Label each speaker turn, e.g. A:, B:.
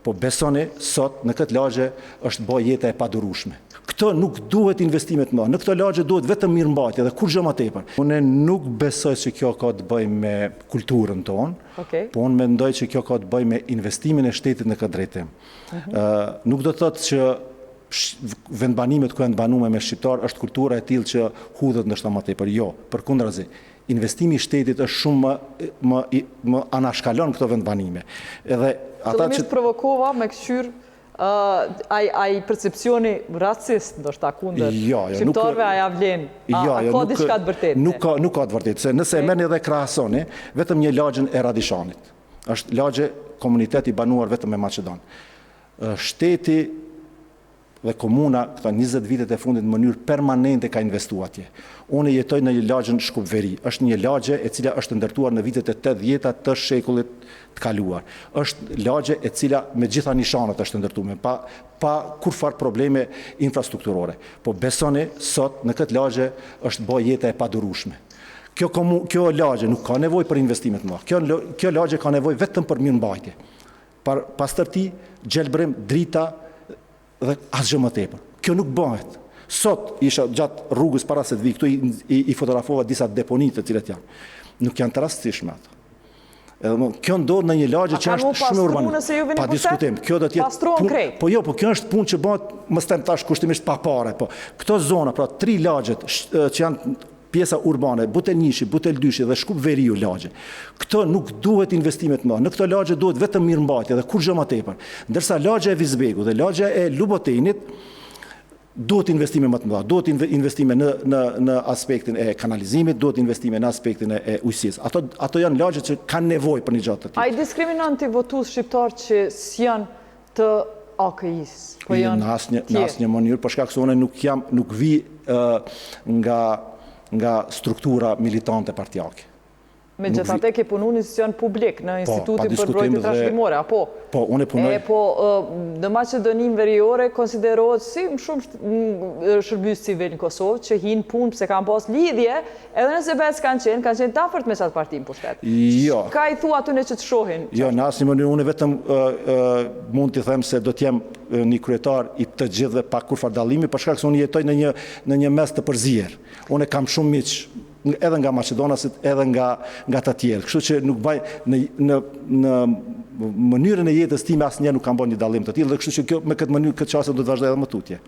A: Po besoni, sot në këtë lagje është bë jeta e padurueshme. Këto nuk duhet investimet më. Në këto lagje duhet vetëm mirëmbajtje dhe kur gjë më tepër. Unë nuk besoj se kjo ka të bëjë me kulturën tonë, po unë mendoj që kjo ka të bëjë me investimin e shtetit në këtë drejtim. Nuk do të thotë që vendbanimet ku janë banuar me shqiptar është kultura e tillë që hudhet ndoshta më tepër. Jo, përkundrazi. Investimi i shtetit është shumë më anashkalon këto vendbanime. Edhe ata që
B: provokova me këshyr ai percepcioni racist ndoshta kundër shqiptarëve a ja vlen? A ka diçka të vërtetë?
A: Nuk ka të vërtetë, se nëse e merrni dhe krahasoni vetëm një lagjën e Radishanit. Është lagje komunitet i banuar vetëm me Maqedon. Shteti dhe komuna këta 20 vitet e fundit në mënyrë permanente ka investuar atje. Unë jetoj në një lagjën Shkupveri. Është një lagje e cila është ndërtuar në vitet e 80-ta të shekullit të kaluar. Është lagje e cila me gjitha nishanët është ndërtuar, pa kurfar probleme infrastrukturore. Po besoni, sot në këtë lagje është bë jeta e padurueshme. Kjo lagje nuk ka nevojë për investimet më. Kjo lagje ka nevojë vetëm për mirëmbajtje. Pastërti, gjelbrim, drita dhe asgjë më tepër. Kjo nuk bëhet. Sot isha gjatë rrugës para se të vi këtu i fotografova disa deponit të cilat janë. Nuk janë të rastësishme ato. Kjo ndodh në një lagje që është shumë urbane. Pa diskutim. Kjo do të jetë. Po jo, po kjo është punë që bëhet mos them tash kushtimisht pa parë, po këto zona, pra 3 lagjet që janë pjesa urbane, Butelnishi, Buteldyshi dhe Shkupveriu lagje. Këto nuk duhet investimet më. Në këto lagje duhet vetëm mirëmbajtje dhe kur gjë më tepër. Ndërsa lagja e Vizbegu dhe lagja e Lubotenit duhet investime më të mëdha, duhet investime në aspektin e kanalizimit, duhet investime në aspektin e ujësisë. Ato janë lagje që kanë nevojë për një gjatë të tillë.
B: Ai diskriminon votues shqiptar që s'janë të AKI-s, po janë
A: në asnjë mënyrë, për shkak se unë nuk vi nga struktura militante partijake.
B: Megjithatë ke punu në institucion publik, në Institutin për Mbrojtje Trashëgimore, apo?
A: Po, unë e punoj.
B: Po, në Maqedoninë Veriore konsiderohet si shumë shërbys civil në Kosovë, që hinë punë pse kanë pas lidhje, edhe nëse vetë kanë qenë dafërt me qatë parti në pushtet.
A: Jo.
B: Ka i thua atyne që të shohin?
A: Jo, në asnjë mënyrë, unë vetëm mund t'i them se do t'jem një kryetar i të gjithëve pa kurfar dallimi, për shkak se unë jetoj në një mes të përzier. Unë kam shumë miq edhe nga Maqedonasit, edhe nga të tjerë. Kështu që nuk baj në mënyrën e jetës time asnjëherë nuk kam bërë një dallim të tillë, dhe kështu që me këtë mënyrë këtë çast do të vazhdoj edhe më tutje.